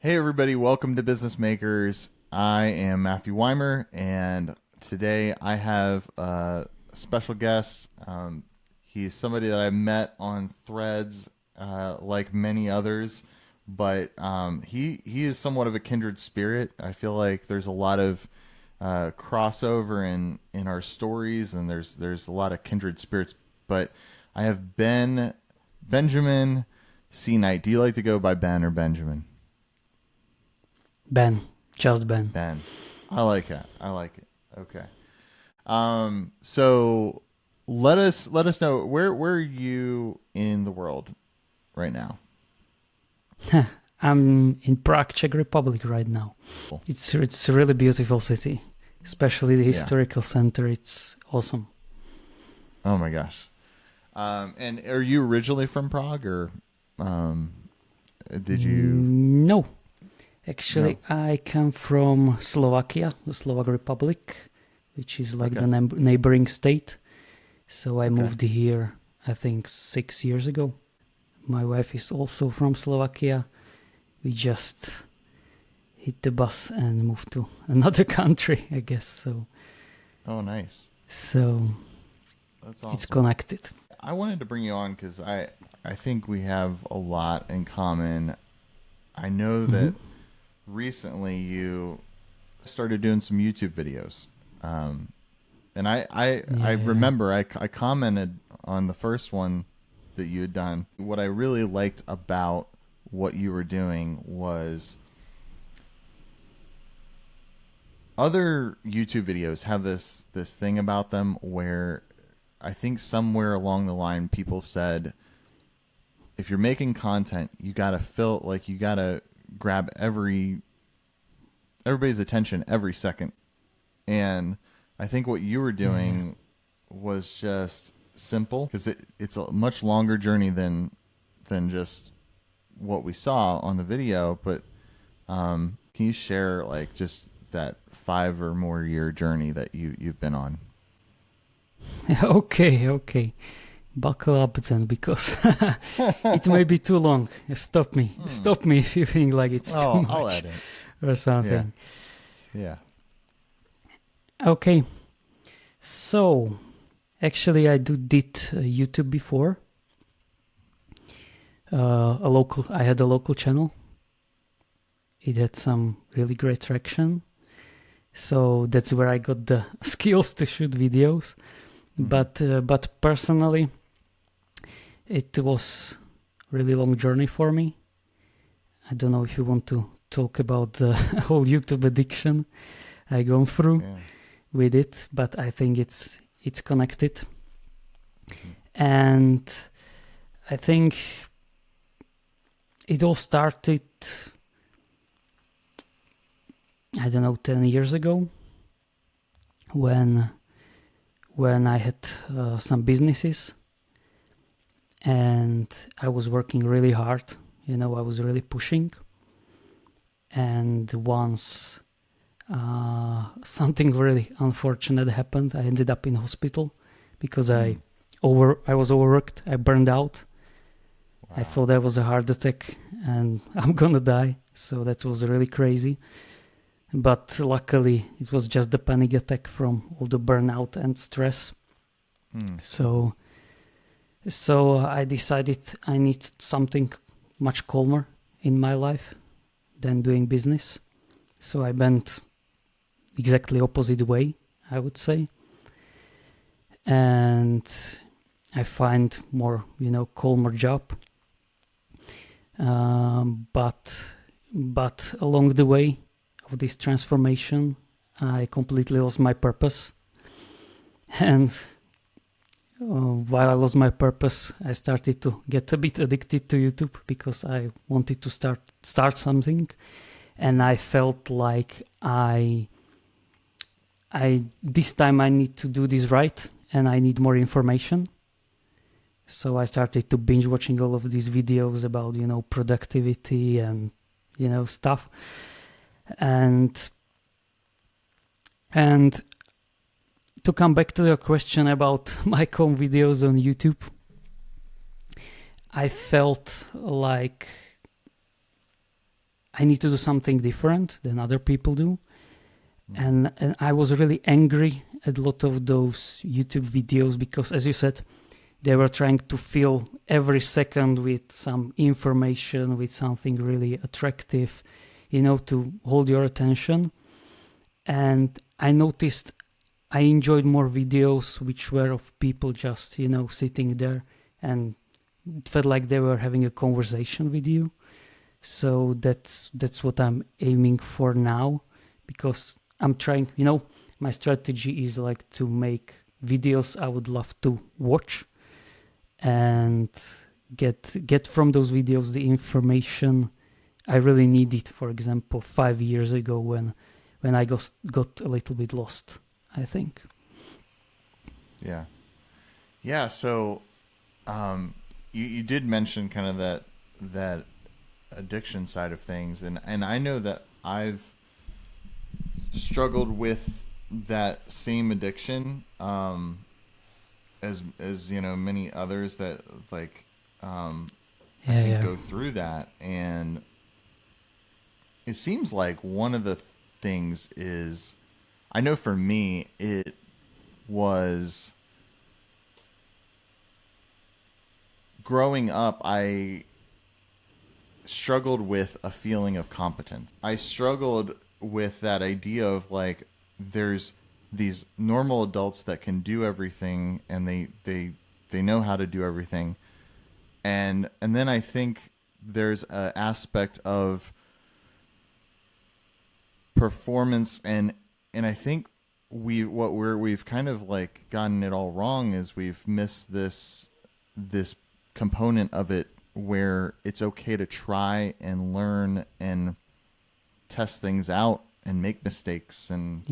Hey everybody, welcome to Business Makers. I am Matthew Weimer, and today I have a special guest. He's somebody that I met on Threads, like many others, but he is somewhat of a kindred spirit. I feel like there's a lot of crossover in our stories, and there's a lot of kindred spirits. But I have Benjamin C. Knight. Do you like to go by Ben or Benjamin? Ben, just Ben. Ben. I like it. I like it. Okay. So let us know where are you in the world right now? I'm in Prague, Czech Republic right now. Cool. It's a really beautiful city, especially the Yeah. historical center. It's awesome. Oh my gosh. And are you originally from Prague, or did you? No, actually, No. I come from Slovakia, the Slovak Republic, which is like Okay. the neighboring state. So I Okay. moved here, I think, 6 years ago. My wife is also from Slovakia. We just hit the bus and moved to another country, I guess. Oh, nice. So That's it's awesome. connected. I wanted to bring you on because I think we have a lot in common. I know that recently you started doing some YouTube videos. And I Yeah. remember I commented on the first one that you had done. What I really liked about what you were doing was other YouTube videos have this thing about them where I think somewhere along the line people said, if you're making content, you gotta you gotta grab everybody's attention every second. And I think what you were doing was just simple because it's a much longer journey than just what we saw on the video. But can you share like just that 5 or more year journey that you've been on? Okay. Buckle up then, because it may be too long. Stop me if you think like it's too Oh, I'll much edit. or Yeah, something. yeah. Okay, so actually I did YouTube before. I had a local channel. It had some really great traction. So that's where I got the skills to shoot videos. But personally, it was really long journey for me. I don't know if you want to talk about the whole YouTube addiction I gone through Yeah. with it, but I think it's connected. And I think it all started, I don't know, 10 years ago when I had some businesses and I was working really hard. I was really pushing. And once something really unfortunate happened, I ended up in hospital because I was overworked. I burned out. Wow. I thought that was a heart attack and I'm gonna die. So that was really crazy. But luckily, it was just the panic attack from all the burnout and stress. So I decided I need something much calmer in my life than doing business. So I went exactly opposite way, I would say. And I find more, calmer job. But along the way of this transformation, I completely lost my purpose. And while I lost my purpose, I started to get a bit addicted to YouTube because I wanted to start something, and I felt like this time I need to do this right, and I need more information. So I started to binge watching all of these videos about productivity and stuff, and to come back to your question about my home videos on YouTube, I felt like I need to do something different than other people do. And I was really angry at a lot of those YouTube videos because, as you said, they were trying to fill every second with some information, with something really attractive, to hold your attention. And I noticed I enjoyed more videos which were of people just, sitting there, and it felt like they were having a conversation with you. So that's what I'm aiming for now, because I'm trying, my strategy is like to make videos I would love to watch and get from those videos the information I really needed. For example, 5 years ago when I got a little bit lost, I think. Yeah. So, you did mention kind of that addiction side of things, and I know that I've struggled with that same addiction, as many others that like I think go through that. And it seems like one of the things is, I know for me it was growing up, I struggled with a feeling of competence. I struggled with that idea of like, there's these normal adults that can do everything, and they know how to do everything. And then I think there's an aspect of performance, and I think we've kind of like gotten it all wrong is we've missed this component of it where it's okay to try and learn and test things out and make mistakes. And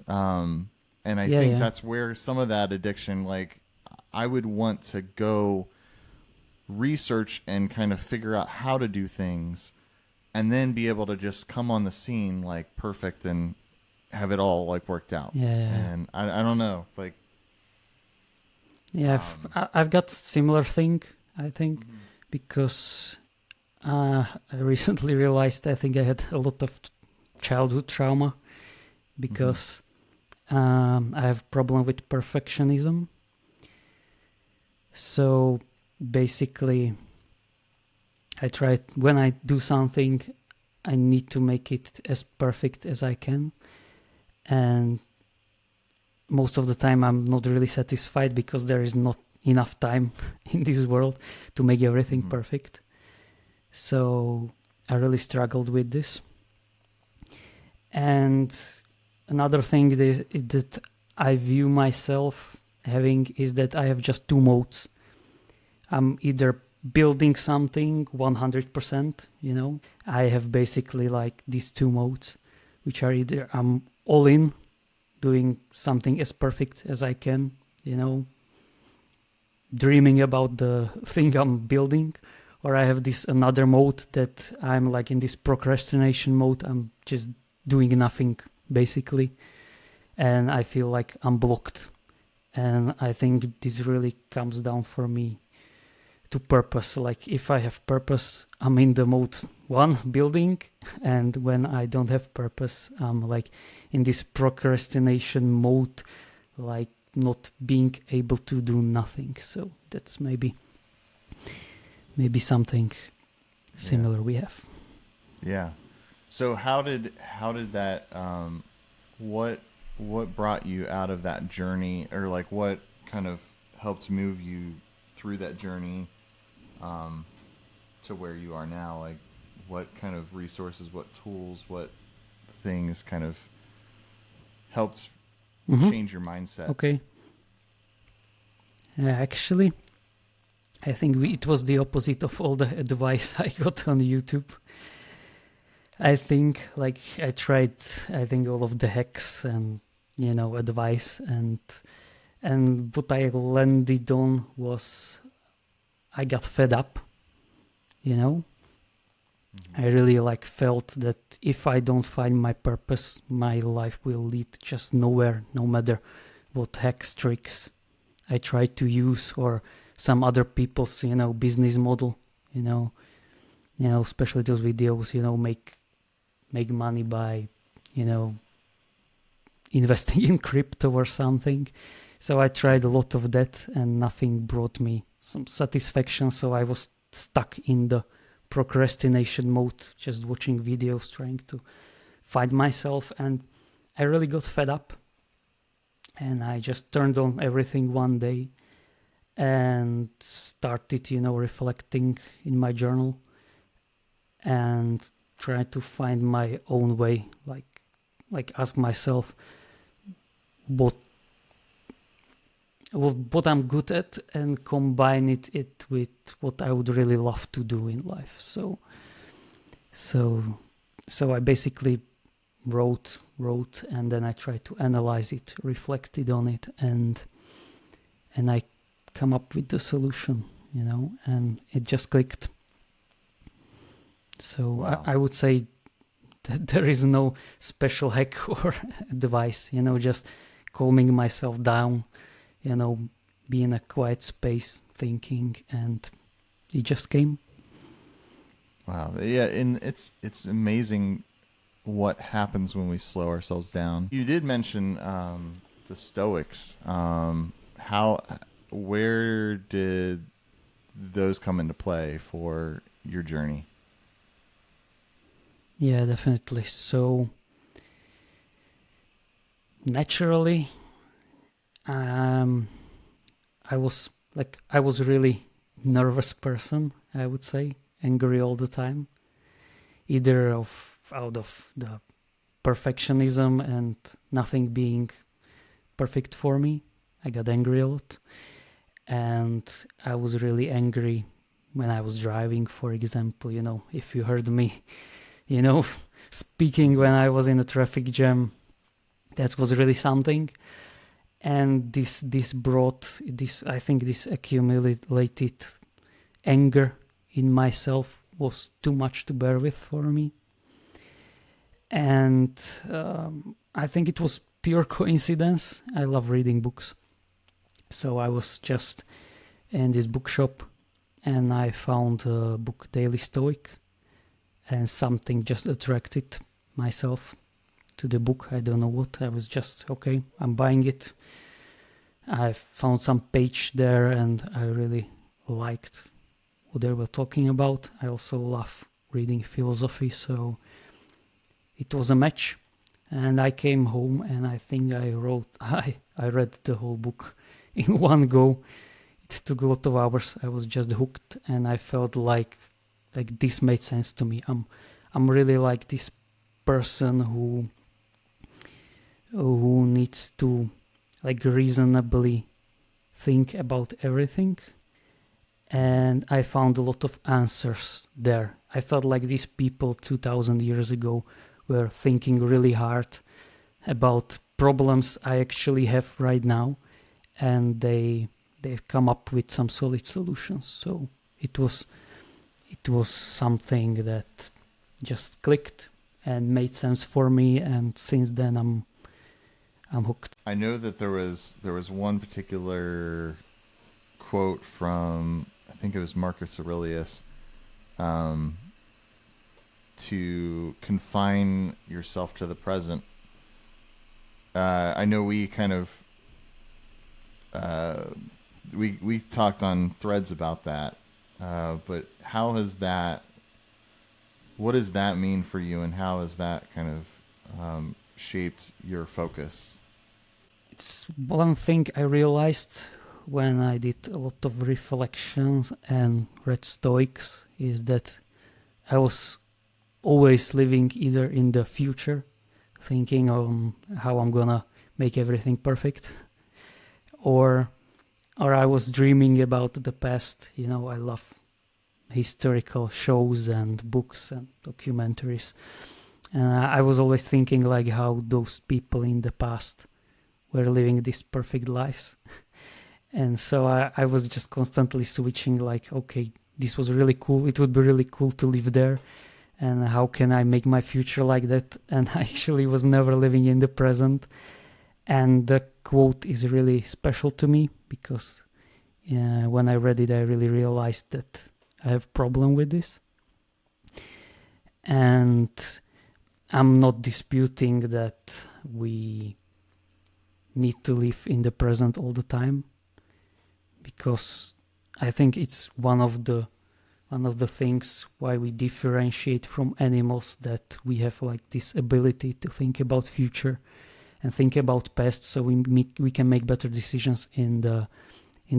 and I think that's where some of that addiction, like, I would want to go research and kind of figure out how to do things, and then be able to just come on the scene like perfect and have it all like worked out. And I don't know, like, I've got similar thing, I think, because I recently realized I think I had a lot of childhood trauma because I have problem with perfectionism. So basically, I try, when I do something, I need to make it as perfect as I can. And most of the time I'm not really satisfied because there is not enough time in this world to make everything perfect. So I really struggled with this. And another thing that I view myself having is that I have just two modes. I'm either building something 100%, I have basically like these two modes, which are either I'm all in, doing something as perfect as I can, dreaming about the thing I'm building, or I have this another mode that I'm like in this procrastination mode. I'm just doing nothing basically, and I feel like I'm blocked. And I think this really comes down for me to purpose. Like, if I have purpose, I'm in the mode one, building, and when I don't have purpose, I'm like in this procrastination mode, like not being able to do nothing. So that's maybe something similar we have. Yeah. So how did that what brought you out of that journey, or like what kind of helped move you through that journey to where you are now? Like, what kind of resources, what tools, what things kind of helped change your mindset? Okay. Actually, I think it was the opposite of all the advice I got on YouTube. I think like I tried, all of the hacks and, advice, and what I landed on was I got fed up, I really like felt that if I don't find my purpose, my life will lead just nowhere, no matter what hacks, tricks I try to use, or some other people's, business model, especially those videos, make money by, investing in crypto or something. So I tried a lot of that and nothing brought me some satisfaction. So I was stuck in the procrastination mode, just watching videos, trying to find myself. And I really got fed up. And I just turned on everything one day and started, reflecting in my journal and trying to find my own way, like ask myself what I'm good at and combine it with what I would really love to do in life. So I basically wrote and then I tried to analyze it, reflected on it, and I come up with the solution, and it just clicked. So Wow. I would say that there is no special hack or advice, just calming myself down, be in a quiet space, thinking, and it just came. Wow. Yeah, and it's amazing what happens when we slow ourselves down. You did mention the Stoics. Where did those come into play for your journey? Yeah, definitely. So naturally, I was really nervous person, I would say, angry all the time, either out of the perfectionism and nothing being perfect for me. I got angry a lot, and I was really angry when I was driving, for example. If you heard me, speaking when I was in a traffic jam, that was really something. And this brought this, I think this accumulated anger in myself was too much to bear with for me. And I think it was pure coincidence. I love reading books. So I was just in this bookshop and I found a book, Daily Stoic, and something just attracted myself to the book. I don't know what. I was just, okay, I'm buying it. I found some page there and I really liked what they were talking about. I also love reading philosophy, so it was a match. And I came home and I think I read the whole book in one go. It took a lot of hours. I was just hooked and I felt like this made sense to me. I'm really like this person who needs to reasonably think about everything, and I found a lot of answers there. I felt like these people 2000 years ago were thinking really hard about problems I actually have right now, and they've come up with some solid solutions. So it was something that just clicked and made sense for me, and since then I'm hooked. I know that there was one particular quote from, I think it was Marcus Aurelius, to confine yourself to the present. I know we kind of we talked on Threads about that, but what does that mean for you, and how has that kind of shaped your focus? It's one thing I realized when I did a lot of reflections and read Stoics, is that I was always living either in the future, thinking on how I'm gonna make everything perfect, or I was dreaming about the past. I love historical shows and books and documentaries, and I was always thinking like how those people in the past were living these perfect lives. And so I was just constantly switching, like, okay, this was really cool, it would be really cool to live there, and how can I make my future like that? And I actually was never living in the present. And the quote is really special to me because when I read it, I really realized that I have a problem with this. And I'm not disputing that we need to live in the present all the time, because I think it's one of the things why we differentiate from animals, that we have like this ability to think about future and think about past, so we can make better decisions in the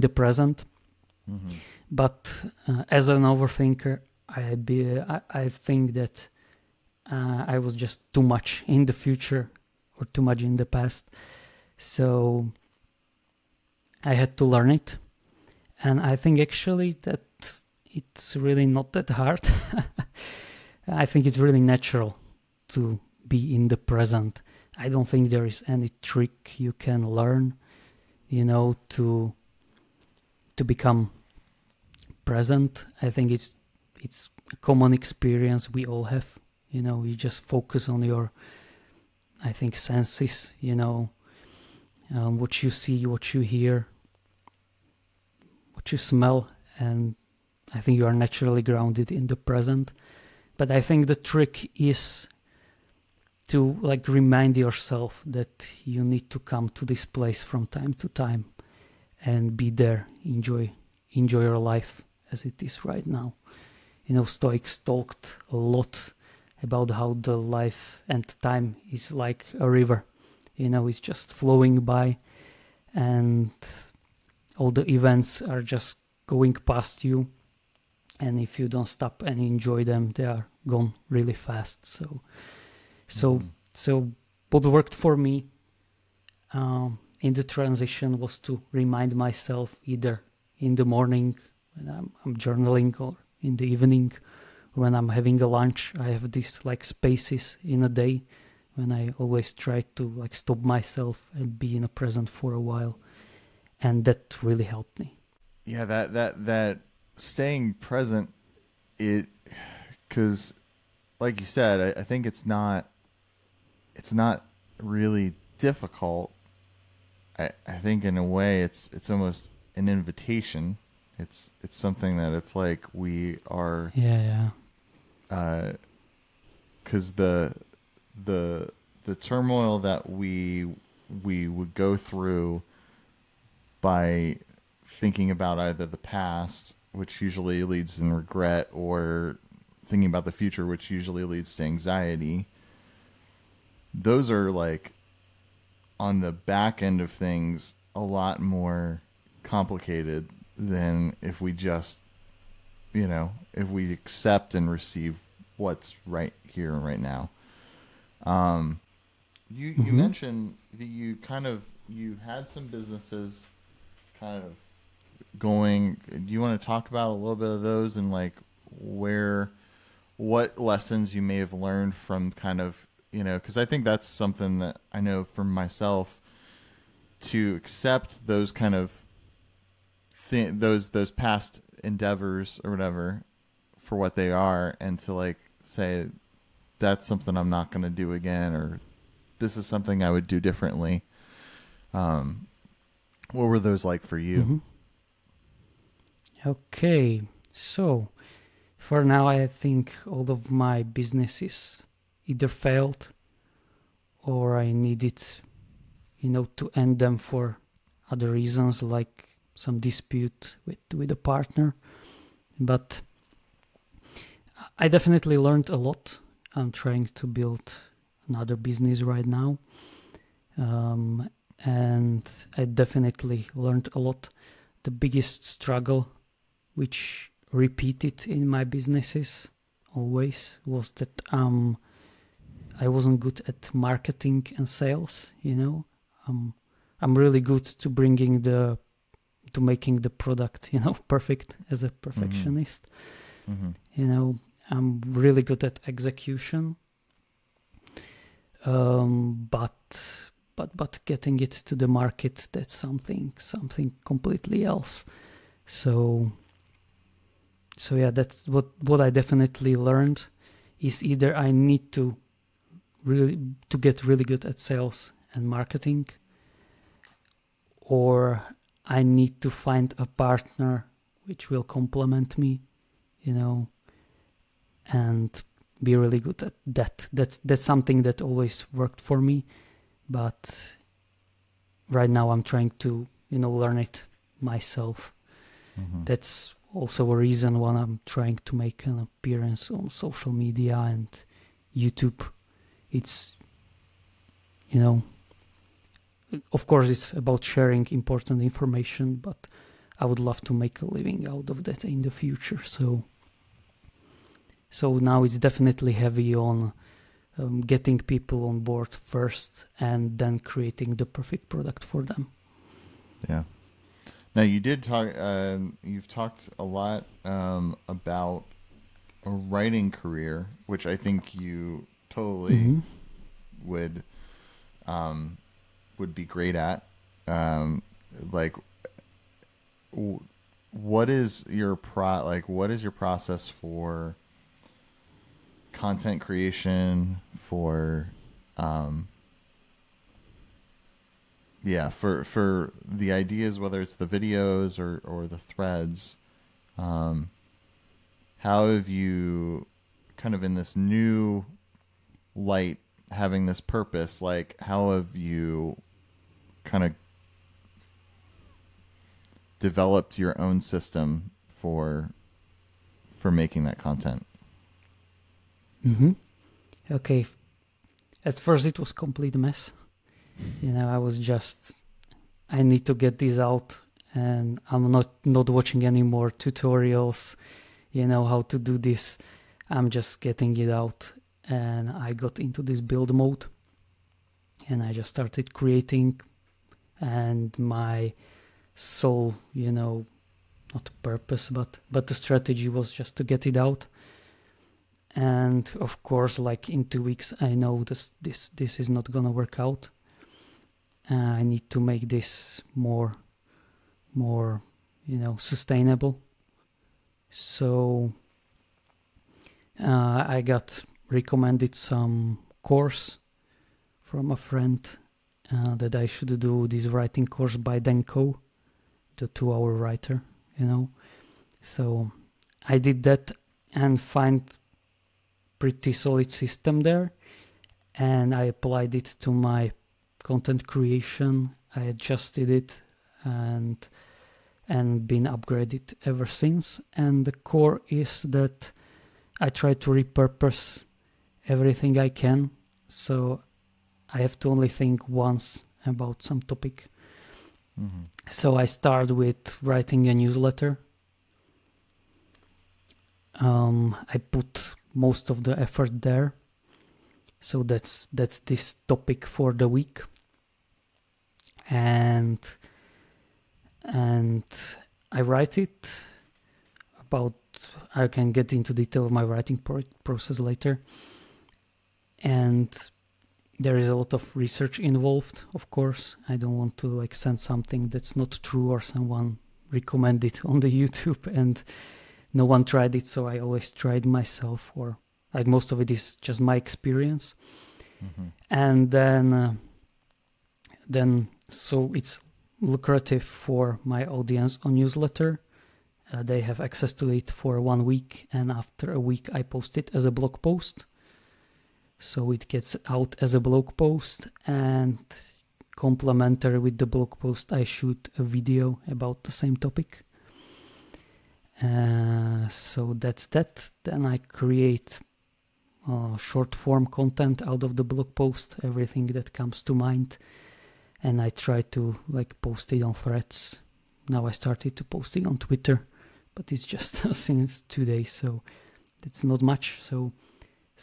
present. Mm-hmm. But as an overthinker, I think that I was just too much in the future or too much in the past, so I had to learn it. And I think actually that it's really not that hard. I think it's really natural to be in the present. I don't think there is any trick you can learn, to become present. I think it's a common experience we all have. You just focus on your, I think, senses. What you see, what you hear, what you smell, and I think you are naturally grounded in the present. But I think the trick is to like remind yourself that you need to come to this place from time to time and be there, enjoy your life as it is right now. Stoics talked a lot about how the life and time is like a river. It's just flowing by, and all the events are just going past you, and if you don't stop and enjoy them, they are gone really fast. So what worked for me in the transition was to remind myself, either in the morning when I'm journaling, or in the evening when I'm having a lunch. I have these like spaces in a day when I always try to like stop myself and be in the present for a while, and that really helped me. Yeah, that staying present, because like you said, I think it's not really difficult. I think in a way it's almost an invitation. It's something that it's like we are, Yeah. because the turmoil that we would go through by thinking about either the past, which usually leads in regret, or thinking about the future, which usually leads to anxiety. Those are like on the back end of things a lot more complicated than if we just, if we accept and receive what's right here and right now. You mentioned that you had some businesses kind of going. Do you want to talk about a little bit of those, and like what lessons you may have learned from kind of, because I think that's something that I know for myself, to accept those kind of those past endeavors or whatever for what they are, and to like say that's something I'm not going to do again, or this is something I would do differently. What were those like for you? Mm-hmm. Okay, so for now I think all of my businesses either failed, or I needed, to end them for other reasons, like some dispute with a partner. But I definitely learned a lot. I'm trying to build another business right now. And I definitely learned a lot. The biggest struggle, which repeated in my businesses always, was that I wasn't good at marketing and sales. I'm really good to making the product, perfect as a perfectionist. Mm-hmm. I'm really good at execution. But getting it to the market, that's something completely else. So yeah, that's what I definitely learned, is either I need to get really good at sales and marketing, or I need to find a partner which will complement me, and be really good at that. That's something that always worked for me, but right now I'm trying to, learn it myself. That's also a reason why I'm trying to make an appearance on social media and YouTube. It's, of course it's about sharing important information, but I would love to make a living out of that in the future. So now it's definitely heavy on getting people on board first and then creating the perfect product for them. Yeah. Now you did talk. You've talked a lot about a writing career, which I think you totally would be great at. What is your process for content creation, for for the ideas, whether it's the videos or the threads? How have you, kind of in this new light, having this purpose, like how have you kind of developed your own system for making that content? Okay. At first it was complete mess. I was just, I need to get this out, and I'm not watching any more tutorials, how to do this. I'm just getting it out, and I got into this build mode, and I just started creating, and my sole, not purpose, but the strategy was just to get it out. And of course, like in 2 weeks, I know this is not gonna work out. I need to make this more, sustainable. So I got recommended some course from a friend that I should do this writing course by Denko, the 2-hour writer, So I did that and find pretty solid system there, and I applied it to my content creation. I adjusted it and been upgraded ever since. And the core is that I try to repurpose everything I can, so I have to only think once about some topic. So I start with writing a newsletter. I put most of the effort there, so that's this topic for the week. And I write it about, I can get into detail of my writing process later. And there is a lot of research involved, of course. I don't want to send something that's not true, or someone recommended it on the YouTube and no one tried it, so I always tried myself, or most of it is just my experience. And then so it's lucrative for my audience on newsletter. They have access to it for 1 week, and after a week I post it as a blog post. So it gets out as a blog post, and complementary with the blog post I shoot a video about the same topic. So that's that. Then I create short form content out of the blog post, everything that comes to mind, and I try to post it on threads. Now I started to post it on Twitter, but it's just since 2 days, so it's not much. So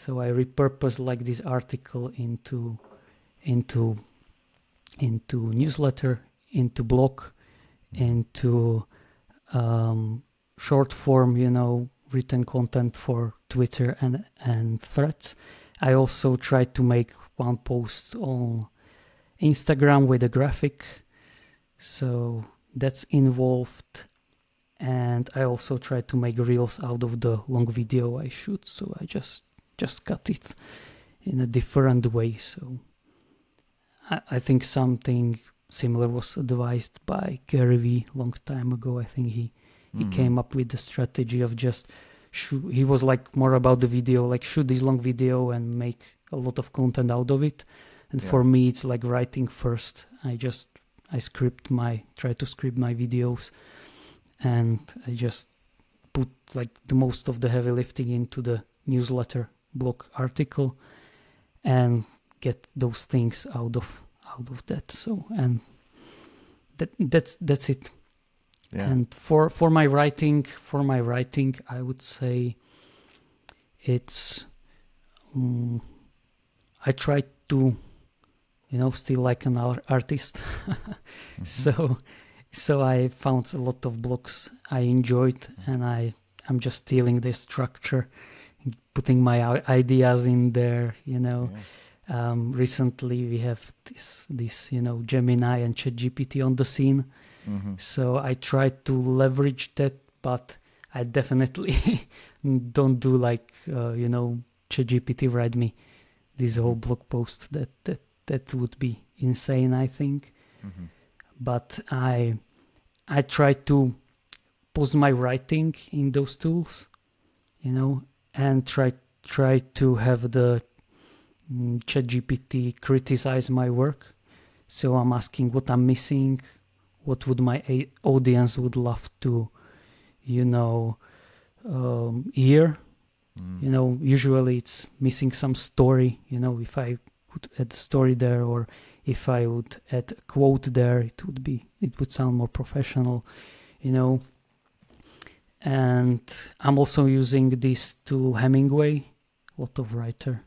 I repurpose this article into newsletter, into blog, into short form, written content for Twitter and threads. I also try to make one post on Instagram with a graphic, so that's involved. And I also try to make reels out of the long video I shoot, so I just cut it in a different way. So I think something similar was advised by Gary Vee long time ago. I think he came up with the strategy of just he was like more about the video, like shoot this long video and make a lot of content out of it. And for me, it's like writing first. I try to script my videos, and I just put like the most of the heavy lifting into the newsletter blog article and get those things out of that. So, and that's it. Yeah. And for my writing, I would say it's I try to, still like an artist. Mm-hmm. So I found a lot of blogs I enjoyed, and I'm just stealing the structure, putting my ideas in there. Recently we have this Gemini and ChatGPT on the scene. Mm-hmm. So I try to leverage that, but I definitely don't do like ChatGPT write me this whole blog post. That would be insane, I think. Mm-hmm. But I try to post my writing in those tools, and try to have the ChatGPT criticize my work. So I'm asking what I'm missing, what would my audience would love to, hear. Usually it's missing some story. If I could add a story there, or if I would add a quote there, it would sound more professional, And I'm also using this tool Hemingway. A lot of writers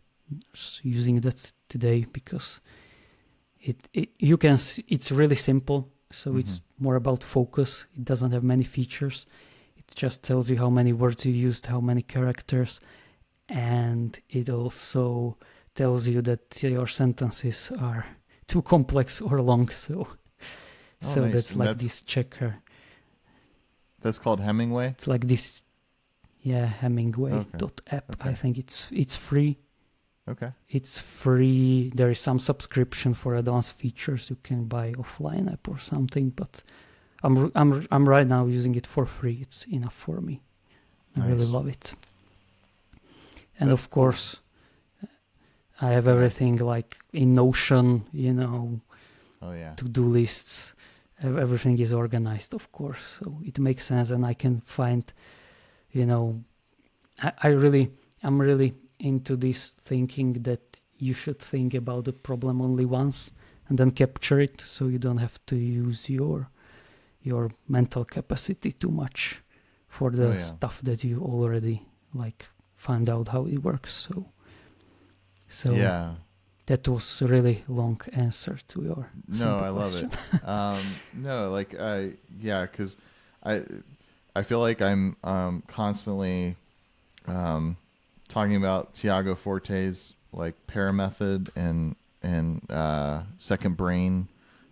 using that today because you can see, it's really simple. So it's more about focus. It doesn't have many features. It just tells you how many words you used, how many characters, and it also tells you that your sentences are too complex or long. So Nice. that's and like this checker. That's called Hemingway? It's like this, Hemingway.app. Okay. I think it's free. Okay. It's free. There is some subscription for advanced features you can buy offline app or something, but I'm right now using it for free. It's enough for me. I really love it. And That's of course, I have everything like in Notion, Oh yeah. to-do lists. Everything is organized, of course, so it makes sense, and I can find, I'm really into this thinking that you should think about the problem only once and then capture it, so you don't have to use your mental capacity too much for the stuff that you already like find out how it works. So yeah. That was a really long answer to your simple I love question. it. Because I feel like I'm constantly talking about Tiago Forte's like Para Method and Second Brain.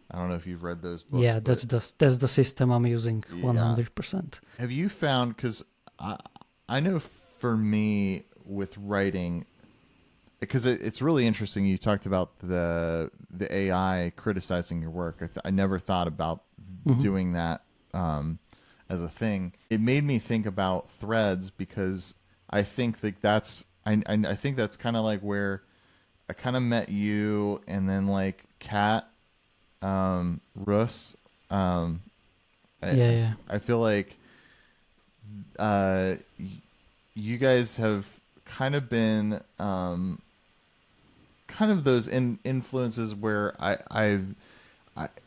I don't know if you've read those books. Yeah, that's the system I'm using 100%. Have you found, because I know for me with writing, because it's really interesting. You talked about the AI criticizing your work. I never thought about doing that as a thing. It made me think about threads, because I think that I think that's kind of like where I kind of met you, and then like Kat Russ. I feel like you guys have kind of been kind of those influences where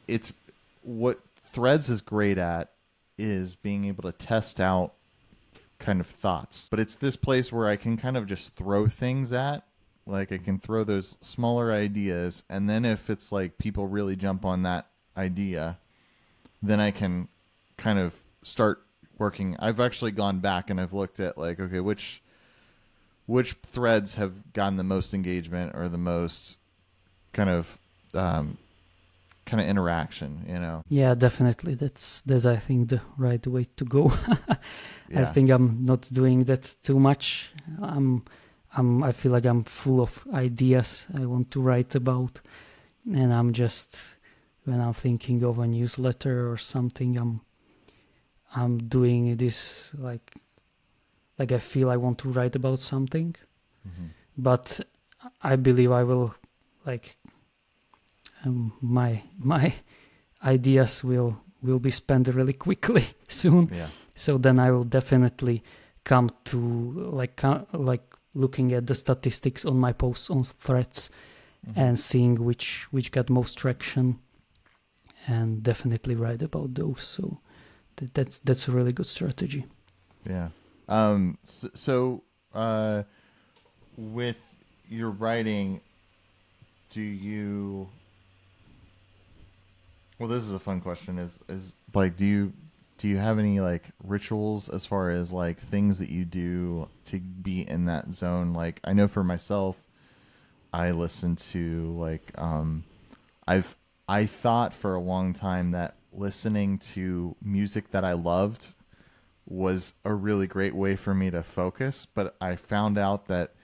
it's what Threads is great at is being able to test out kind of thoughts, but it's this place where I can kind of just throw things at, like I can throw those smaller ideas, and then if it's like people really jump on that idea, then I can kind of start working. I've actually gone back and I've looked at like, okay, which threads have gotten the most engagement or the most kind of interaction, Yeah, definitely. That's I think the right way to go. Yeah. I think I'm not doing that too much. I feel like I'm full of ideas I want to write about, and I'm just, when I'm thinking of a newsletter or something, I'm doing this like like I feel I want to write about something, Mm-hmm. but I believe I will like my ideas will be spent really quickly soon. Yeah. So then I will definitely come to like looking at the statistics on my posts on Threads Mm-hmm. and seeing which got most traction, and definitely write about those. So that's a really good strategy. Yeah. So, with your writing, do you? Well, this is a fun question. Is like, do you have any like rituals as far as like things that you do to be in that zone? Like, I know for myself, I listen to like, I've I thought for a long time that listening to music that I loved was a really great way for me to focus, but I found out that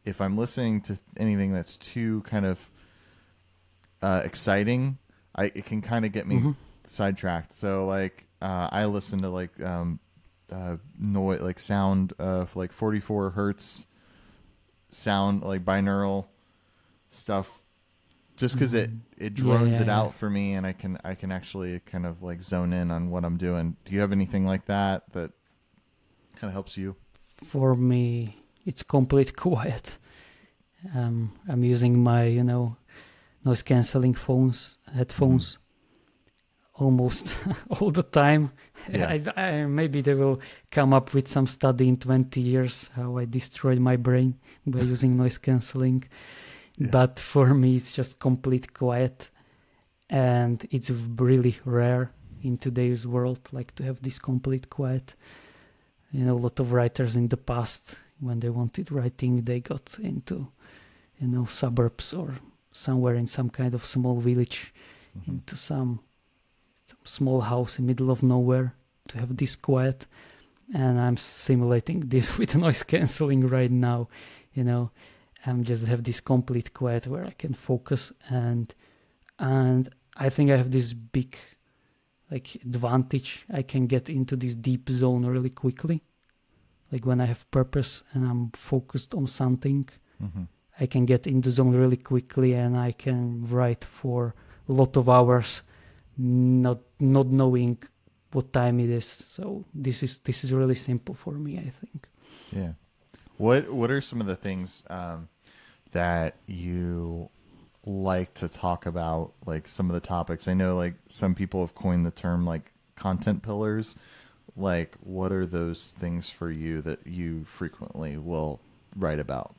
if I'm listening to anything that's too kind of exciting, it can kind of get me Mm-hmm. sidetracked. So like I listen to like noise, like sound of like 44 hertz sound, like binaural stuff, just because it Yeah, drones it yeah. out for me, and I can actually kind of like zone in on what I'm doing. Do you have anything like that that kind of helps you? For me, it's complete quiet. I'm using my noise cancelling Mm-hmm. headphones almost all the time. Yeah. Maybe they will come up with some study in 20 years how I destroyed my brain by using noise cancelling. Yeah. But for me, it's just complete quiet, and it's really rare in today's world, like to have this complete quiet. A lot of writers in the past, when they wanted writing, they got into suburbs or somewhere in some kind of small village, Mm-hmm. into some small house in middle of nowhere to have this quiet. And I'm simulating this with noise cancelling right now. I'm just have this complete quiet where I can focus, and I think I have this big like advantage. I can get into this deep zone really quickly. Like when I have purpose and I'm focused on something, Mm-hmm. I can get in the zone really quickly, and I can write for a lot of hours, not knowing what time it is. So this is really simple for me, I think. Yeah. What are some of the things that you like to talk about? Like some of the topics. I know like some people have coined the term like content pillars. Like what are those things for you that you frequently will write about?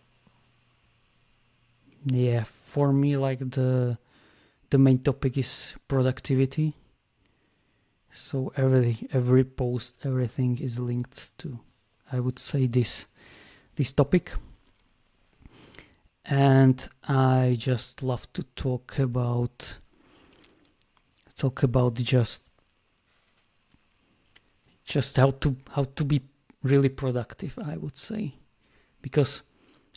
Yeah, for me, like the main topic is productivity. So every post, everything is linked to, I would say, this topic. And I just love to talk about just how to be really productive, I would say, because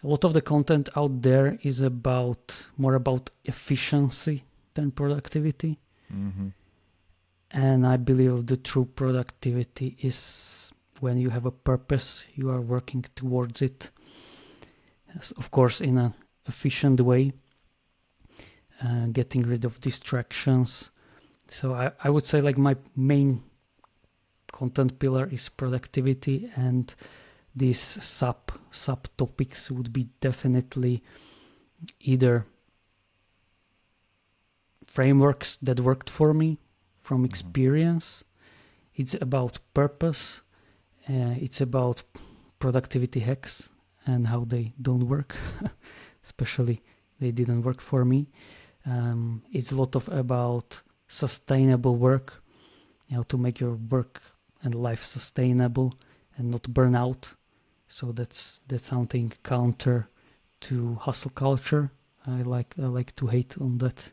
a lot of the content out there is more about efficiency than productivity. Mm-hmm. And I believe the true productivity is when you have a purpose, you are working towards it, of course in an efficient way, getting rid of distractions. So I would say like my main content pillar is productivity, and these sub topics would be definitely either frameworks that worked for me from experience. It's about purpose. It's about productivity hacks and how they don't work. Especially they didn't work for me. It's a lot of about sustainable work, how to make your work and life sustainable and not burn out. So that's something counter to hustle culture. I like to hate on that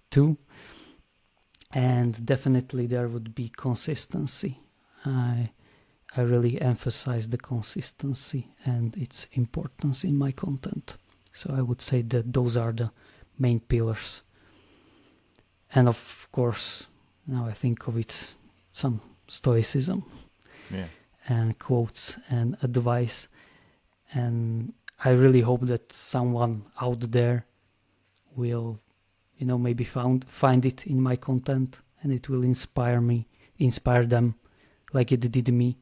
too. And definitely there would be consistency. I really emphasize the consistency and its importance in my content. So I would say that those are the main pillars. And of course, now I think of it, some stoicism. Yeah. and quotes and advice. And I really hope that someone out there will, maybe find it in my content, and it will inspire them like it did me,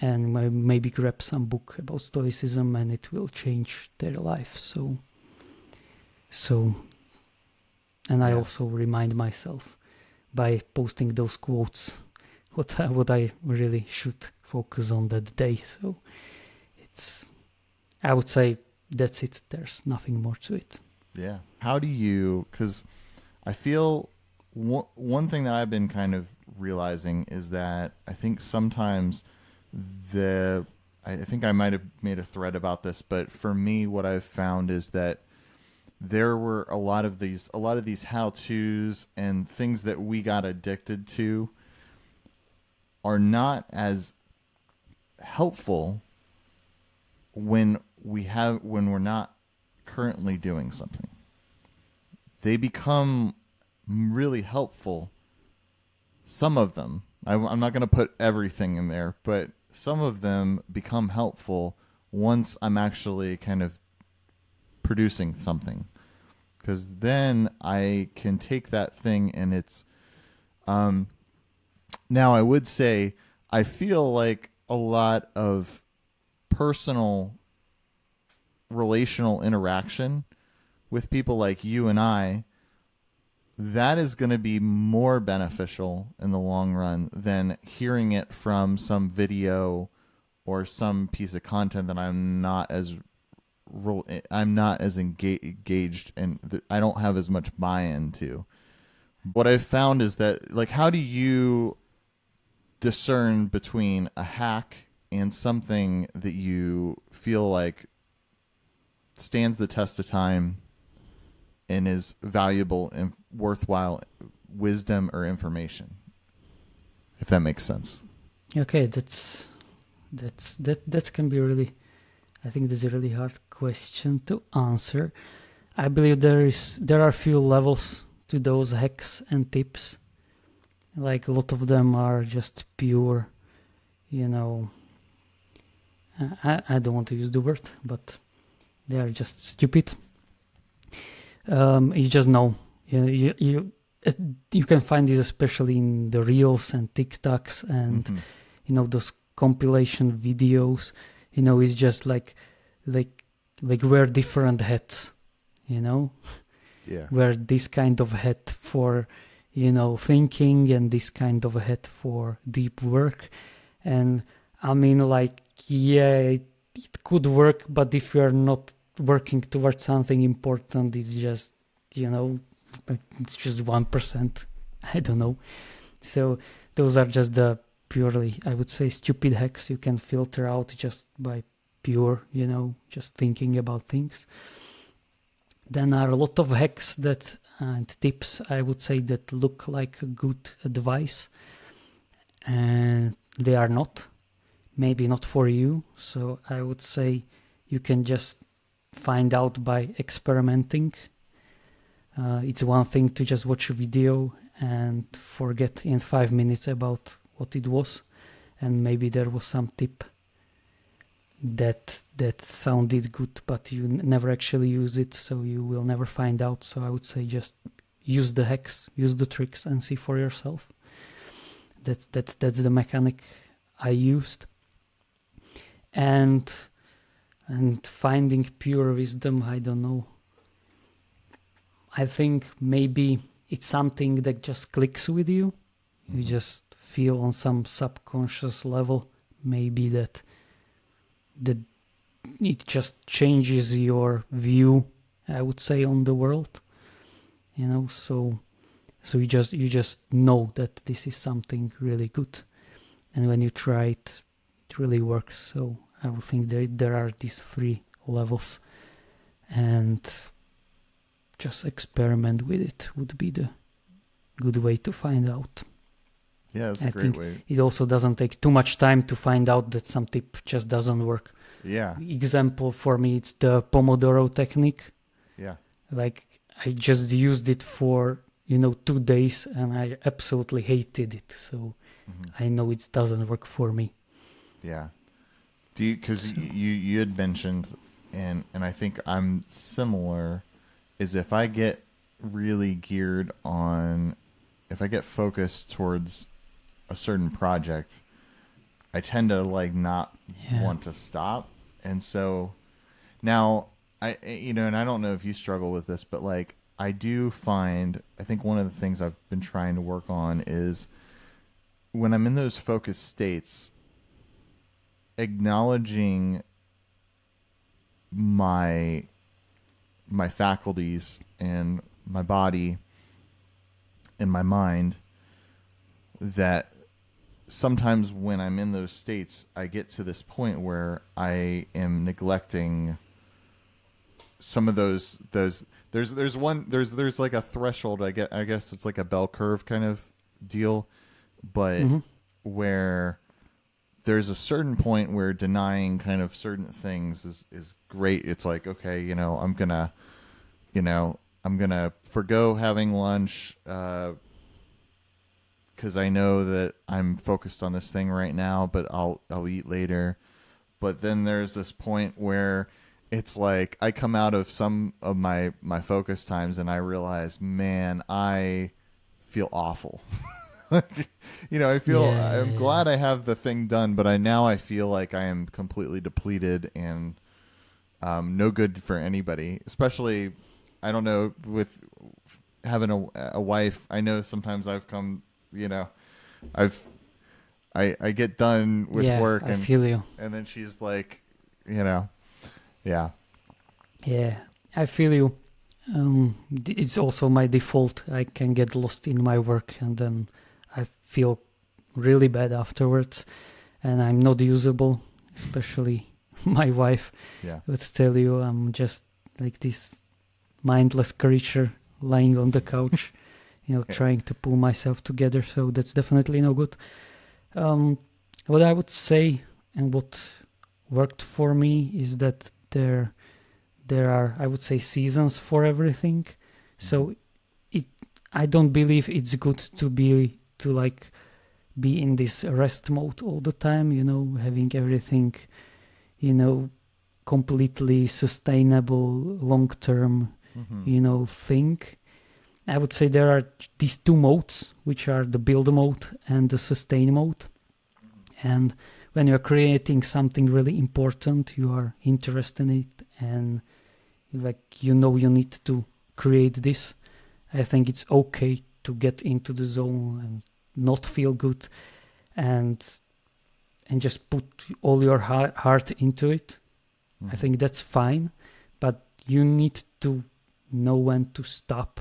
and maybe grab some book about stoicism and it will change their life. So and I also remind myself by posting those quotes what I really should focus on that day. So I would say that's it. There's nothing more to it. Yeah. How do you, because I feel one thing that I've been kind of realizing is that I think sometimes I think I might have made a thread about this, but for me, what I've found is that there were a lot of these how-tos and things that we got addicted to are not as helpful when we're not currently doing something. They become really helpful. Some of them, I'm not going to put everything in there, but some of them become helpful once I'm actually kind of producing something, because then I can take that thing and it's now I would say I feel like a lot of personal relational interaction with people like you and I, that is going to be more beneficial in the long run than hearing it from some video or some piece of content that I'm not as engaged and I don't have as much buy-in to. What I've found is that, like, how do you discern between a hack and something that you feel like stands the test of time and is valuable and worthwhile wisdom or information, if that makes sense? Okay, that can be really, I think that's a really hard question to answer. I believe there are a few levels to those hacks and tips. Like, a lot of them are just pure, I don't want to use the word, but they are just stupid. You just know. You can find this especially in the Reels and TikToks and those compilation videos. It's just like wear different hats. Yeah. Wear this kind of hat for thinking, and this kind of hat for deep work. And I mean, it could work, but if you're not working towards something important, it's just it's just 1%. I don't know. So those are just the purely, I would say, stupid hacks you can filter out just by pure just thinking about things. Then are a lot of hacks and tips, I would say, that look like good advice, and they are not. Maybe not for you. So I would say you can just find out by experimenting. It's one thing to just watch a video and forget in 5 minutes about what it was, and maybe there was some tip that sounded good, but you never actually use it, so you will never find out. So I would say just use the hacks, use the tricks, and see for yourself. That's the mechanic I used. And finding pure wisdom, I don't know. I think maybe it's something that just clicks with you. You just feel on some subconscious level, maybe that it just changes your view, I would say, on the world. So you just know that this is something really good, and when you try it, it really works. So I would think there are these 3 levels, and just experiment with it would be the good way to find out. Yeah, that's a great way. It also doesn't take too much time to find out that some tip just doesn't work. Yeah. Example for me, it's the Pomodoro technique. Yeah. Like, I just used it for 2 days and I absolutely hated it. So I know it doesn't work for me. Yeah. Do you, because you had mentioned, and I think I'm similar, is if I get really geared on, if I get focused towards a certain project, I tend to like not Yeah. want to stop. And so now and I don't know if you struggle with this, but like I do find, I think one of the things I've been trying to work on is when I'm in those focused states, acknowledging my my faculties and my body and my mind, that sometimes when I'm in those states, I get to this point where I am neglecting some of those there's like a threshold. I guess it's like a bell curve kind of deal, but Hmm. where there's a certain point where denying kind of certain things is great. It's like, okay, I'm gonna forgo having lunch because I know that I'm focused on this thing right now, but I'll eat later. But then there's this point where it's like I come out of some of my focus times and I realize, man, I feel awful. Like, Yeah, I'm yeah, glad I have the thing done, but I feel like I am completely depleted and no good for anybody. Especially, I don't know, with having a wife. I know sometimes I've come, you know, I've I get done with yeah. work I feel you. and then she's like, you know, yeah, Yeah, I feel you. It's also my default. I can get lost in my work and then I feel really bad afterwards and I'm not usable, especially my wife yeah, would tell you I'm just like this mindless creature lying on the couch, trying to pull myself together. So that's definitely no good. Um, what I would say and what worked for me is that there are, I would say, seasons for everything. mm-hmm. So it I don't believe it's good to like be in this rest mode all the time, having everything, you know completely sustainable long term, Mm-hmm. thing. I would say there are these two modes, which are the build mode and the sustain mode. And when you're creating something really important, you are interested in it, and you need to create this. I think it's okay to get into the zone and not feel good, and just put all your heart into it. I Mm-hmm. think that's fine, but you need to know when to stop,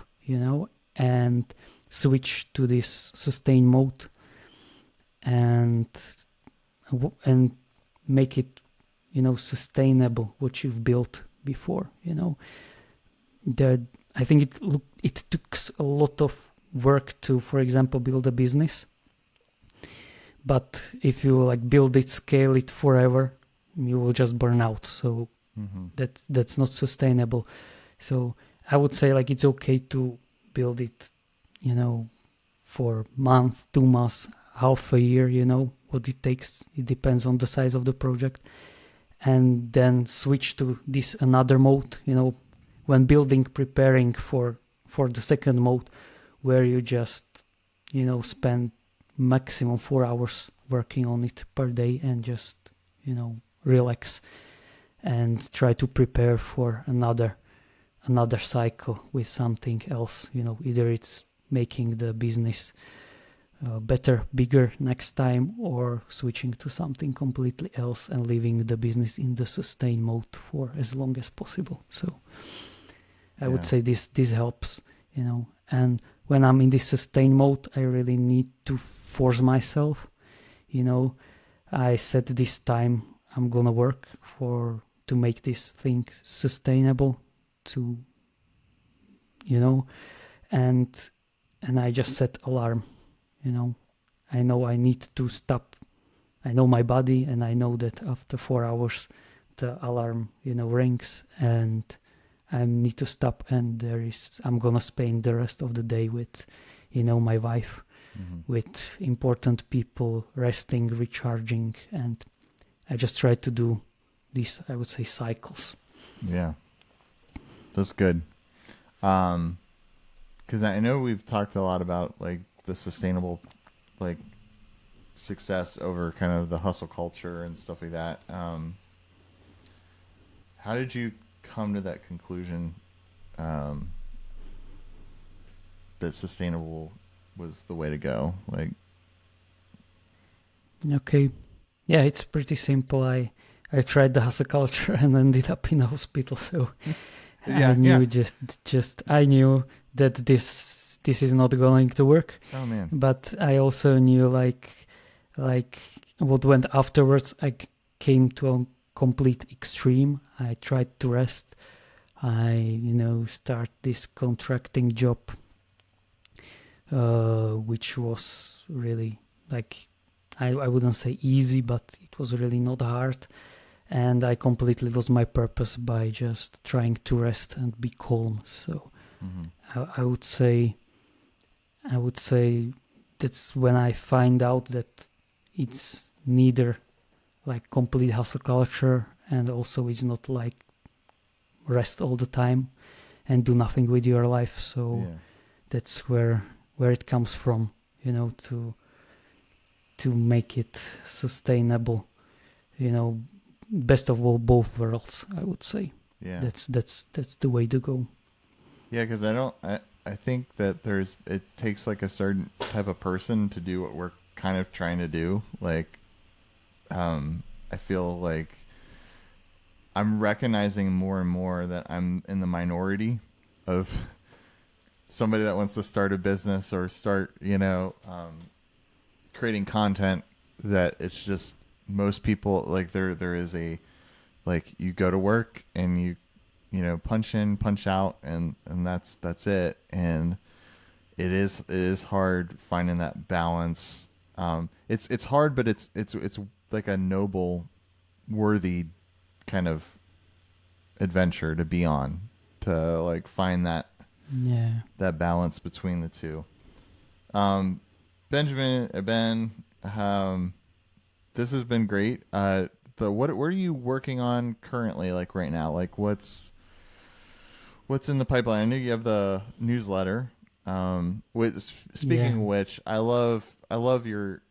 and switch to this sustain mode, and and make it, sustainable what you've built before. There, I think it took a lot of work to, for example, build a business. But if you like build it, scale it forever, you will just burn out. So Mm-hmm. that's not sustainable. So I would say like it's okay to build it, for a month, 2 months, half a year, what it takes. It depends on the size of the project. And then switch to this another mode, when building, preparing for the second mode, where you just, spend maximum 4 hours working on it per day and just, relax and try to prepare for another cycle with something else. Either it's making the business better, bigger next time, or switching to something completely else and leaving the business in the sustain mode for as long as possible. So I would Yeah. say this helps, and when I'm in this sustain mode, I really need to force myself. I set this time I'm gonna work for to make this thing sustainable, to you know and I just set alarm. I know I need to stop. I know my body, and I know that after 4 hours the alarm rings, and I need to stop, and I'm gonna spend the rest of the day with my wife, Mm-hmm. with important people, resting, recharging, and I just try to do these, I would say, cycles. Yeah, that's good. Because I know we've talked a lot about like the sustainable, like success over kind of the hustle culture and stuff like that. How did you come to that conclusion um, that sustainable was the way to go? Like, Okay. Yeah, it's pretty simple. I tried the hustle culture and ended up in a hospital. So I knew just I knew that this is not going to work. Oh man. But I also knew like what went afterwards. I came to a complete extreme. I tried to rest. I start this contracting job, which was really like I wouldn't say easy, but it was really not hard. And I completely lost my purpose by just trying to rest and be calm. So I would say that's when I find out that it's neither like complete hustle culture, and also it's not like rest all the time and do nothing with your life. So that's where it comes from, to make it sustainable, best of all both worlds, I would say. Yeah. That's the way to go. Yeah, because I think that it takes like a certain type of person to do what we're kind of trying to do. Like, I feel like I'm recognizing more and more that I'm in the minority of somebody that wants to start a business or start, creating content, that it's just most people like there is a, like, you go to work and you punch in, punch out, and that's it. And it is hard finding that balance. It's hard, but it's like a noble, worthy kind of adventure to be on, to like find that balance between the two. Ben, this has been great. What are you working on currently, like right now? Like what's in the pipeline? I know you have the newsletter. Speaking of which, I love your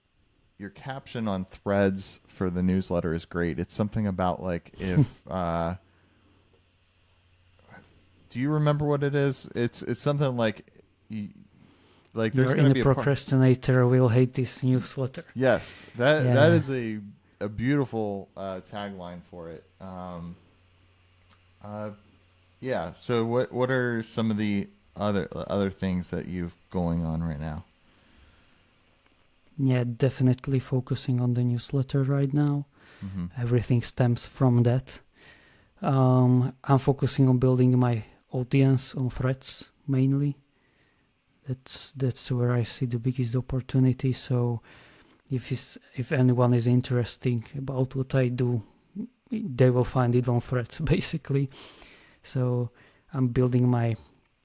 caption on Threads for the newsletter is great. It's something about like if do you remember what it is? It's something like like there's going to be a procrastinator will hate this newsletter. Yes, that is a beautiful tagline for it. Yeah. So what are some of the other things that you've going on right now? Yeah, definitely focusing on the newsletter right now. Mm-hmm. Everything stems from that. I'm focusing on building my audience on Threads mainly. That's where I see the biggest opportunity. So if anyone is interested about what I do, they will find it on Threads basically. So I'm building my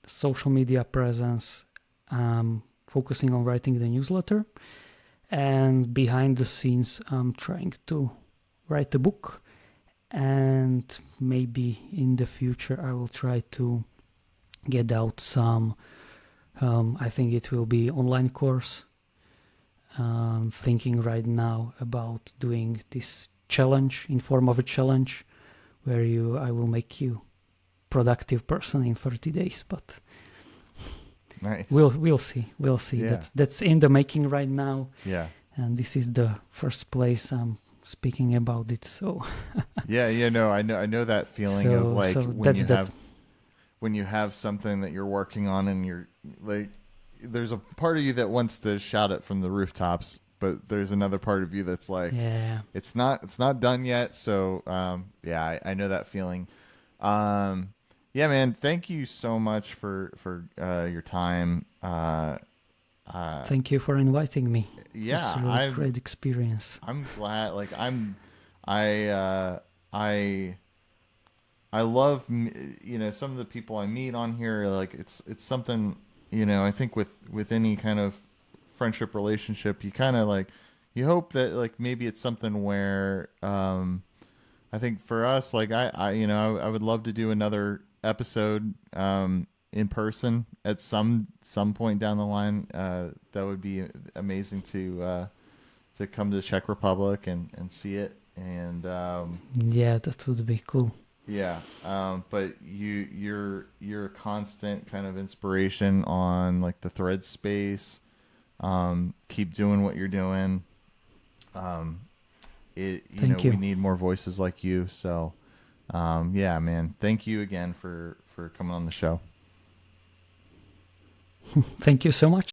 social media presence, focusing on writing the newsletter, and behind the scenes I'm trying to write a book, and maybe in the future I will try to get out some I think it will be online course. Thinking right now about doing this challenge in form of a challenge where I will make you productive person in 30 days, but nice. We'll see. Yeah. That's in the making right now. Yeah. And this is the first place I'm speaking about it. So I know that feeling of like when you have something that you're working on and you're like, there's a part of you that wants to shout it from the rooftops, but there's another part of you that's like, it's not done yet. So I know that feeling. Yeah, man, thank you so much for your time. Thank you for inviting me. Yeah, it's really great experience. I'm glad. Like I love some of the people I meet on here. Like it's something I think with any kind of friendship relationship, you kind of like you hope that like maybe it's something where I think for us, like I would love to do another episode in person at some point down the line. That would be amazing to come to the Czech Republic and see it. And Yeah, that would be cool. yeah, but you're a constant kind of inspiration on like the thread space. Keep doing what you're doing. Um, Thank we you. need more voices like you. So yeah, man, thank you again for coming on the show. Thank you so much.